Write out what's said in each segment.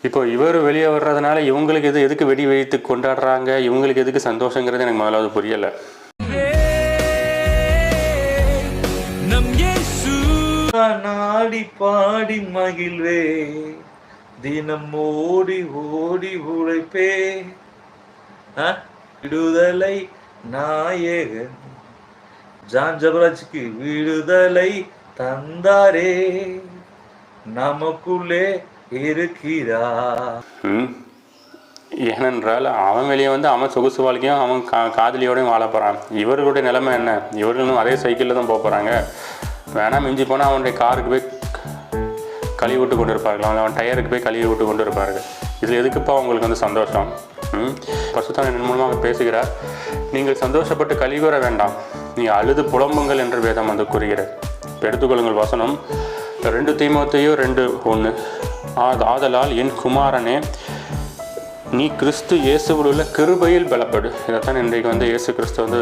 இப்போ இவர் வெளியே வர்றதுனால இவங்களுக்கு எதுக்கு வெடி வைத்து கொண்டாடுறாங்க, இவங்களுக்கு எதுக்கு சந்தோஷங்கிறது எனக்கு முதலாவது புரியலை. நாடி பாடி மகிழ்வே, தினம் ஓடி ஓடி உழைப்பே, விடுதலை நாயகன் ஜான் ஜபராஜ்க்கு விடுதலை தந்தாரே, நமக்குள்ளே இருக்கிறார். ஏனென்றால் அவன் வெளியே வந்து அவன் சொகுசு வாழ்க்கையும் அவன் காதலியோடையும் வாழ போகிறான். இவர்களுடைய நிலைமை என்ன? இவர்களும் அதே சைக்கிளில் தான் போக போகிறாங்க. வேணால் மிஞ்சி போனால் அவனுடைய காருக்கு போய் கழுவி விட்டு கொண்டு இருப்பார்கள், அவன் டயருக்கு போய் கழுவி விட்டு கொண்டு இருப்பார்கள். இதில் எதுக்குப்பா உங்களுக்கு வந்து சந்தோஷம்? பரிசுத்தாவின் மூலமாக பேசுகிறார், நீங்கள் சந்தோஷப்பட்டு கழிவுற வேண்டாம், நீ அழுது புலம்புங்கள் என்று வேதம் வந்து கூறுகிறது. இப்போ எடுத்துக்கொள்ளுங்கள் வசனம் 2 தீமோத்தேயு 2:1. ஆதலால் என் குமாரனே, நீ கிறிஸ்து இயேசுவில் உள்ள கிருபையில் பலப்படு. இதைத்தான் இன்றைக்கு வந்து இயேசு கிறிஸ்து வந்து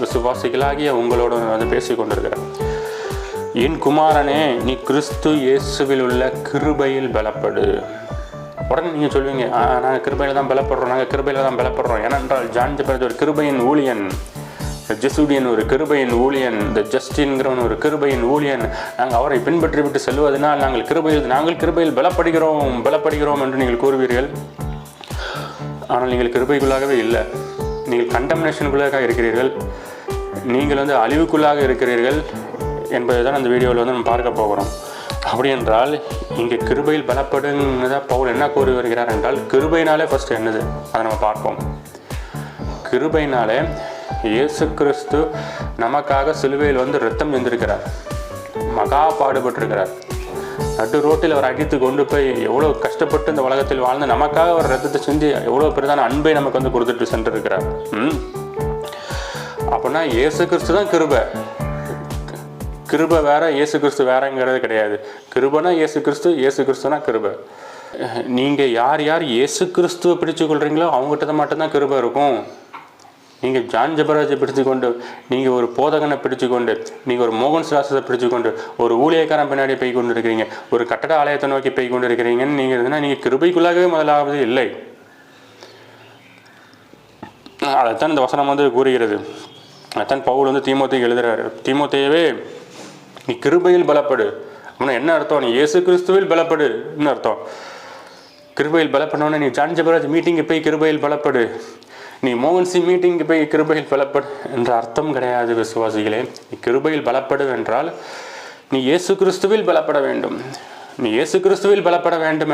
விசுவாசிகளாகிய உங்களோடு வந்து பேசி கொண்டிருக்கிறார். என் குமாரனே, நீ கிறிஸ்து இயேசுவில் உள்ள கிருபையில் பலப்படு. உடனே நீங்கள் சொல்லுவீங்க, நாங்கள் கிருபையில் தான் பலப்படுறோம், நாங்கள் கிருபையில் தான் பலப்படுறோம். ஏனென்றால் ஜான் ஜபராஜ் ஒரு கிருபையின் ஊழியன், ஜெசுடியன் ஒரு கிருபையின் ஊழியன், இந்த ஜஸ்டின்கிறவன் ஒரு கிருபையின் ஊழியன். நாங்கள் அவரை பின்பற்றி விட்டு செல்வதனால் நாங்கள் கிருபையில் பலப்படுகிறோம் என்று நீங்கள் கூறுவீர்கள். ஆனால் நீங்கள் கிருபைக்குள்ளாகவே இல்லை, நீங்கள் கண்டம்னேஷனுக்குள்ளாக இருக்கிறீர்கள், நீங்கள் வந்து அழிவுக்குள்ளாக இருக்கிறீர்கள் என்பதை தான் அந்த வீடியோவில் வந்து நம்ம பார்க்க போகிறோம். அப்படி என்றால் இங்கே கிருபையில் பலப்படுங்கிறதா பவுல் என்ன கூறி வருகிறார் என்றால், கிருபையினாலே ஃபஸ்ட்டு என்னது அதை நம்ம பார்ப்போம். கிருபையினாலே இயேசு கிறிஸ்து நமக்காக சிலுவையில் வந்து ரத்தம் செஞ்சிருக்கிறார், மகா பாடுபட்டிருக்கிறார். நடு ரோட்டில் அவர் அடித்து கொண்டு போய் எவ்வளோ கஷ்டப்பட்டு இந்த உலகத்தில் வாழ்ந்து நமக்காக அவர் ரத்தத்தை செஞ்சு எவ்வளோ பெரிதான அன்பை நமக்கு வந்து கொடுத்துட்டு சென்றிருக்கிறார். அப்படின்னா இயேசு கிறிஸ்து தான் கிருபை. கிருபை வேற, இயேசு கிறிஸ்து வேறங்கிறது கிடையாது. கிருபைனா இயேசு கிறிஸ்து, இயேசு கிறிஸ்துனா கிருபை. நீங்கள் யார் இயேசு கிறிஸ்துவை பிடிச்சு கொள்றீங்களோ அவங்ககிட்ட மட்டும்தான் கிருபை இருக்கும். நீங்கள் ஜான் ஜபராஜை பிடிச்சுக்கொண்டு, நீங்கள் ஒரு போதகனை பிடிச்சுக்கொண்டு, நீங்கள் ஒரு மோகன் சிலாசத்தை பிடிச்சுக்கொண்டு, ஒரு ஊழியக்காரன் பின்னாடி போய் கொண்டு இருக்கிறீங்க, ஒரு கட்டட ஆலயத்தை நோக்கி போய் கொண்டு இருக்கிறீங்கன்னு நீங்கள் இருந்தால் நீங்கள் கிருபைக்குள்ளாகவே முதலாவது இல்லை. அதைத்தான் இந்த வசனம் வந்து கூறுகிறது. அதைத்தான் பவுல் வந்து தீமோத்தேயுக்கு எழுதுறாரு. தீமோத்தேயுவே, நீ கிருபையில் பலப்படு. அப்படின்னா என்ன அர்த்தம்? நீ இயேசு கிறிஸ்துவில் பலப்படுன்னு அர்த்தம். கிருபையில் பலப்படணும்னா நீ ஜான் ஜபராஜ் மீட்டிங்கு போய் கிருபையில் பலப்படு, நீ மோகன்சி மீட்டிங்கு போய் கிருபையில் பலப்படு என்ற அர்த்தம் கிடையாது விசுவாசிகளே. நீ கிருபையில் பலப்படு என்றால் நீ இயேசு கிறிஸ்துவில் பலப்பட வேண்டும். நீ இயேசு கிறிஸ்துவில் பலப்பட வேண்டும்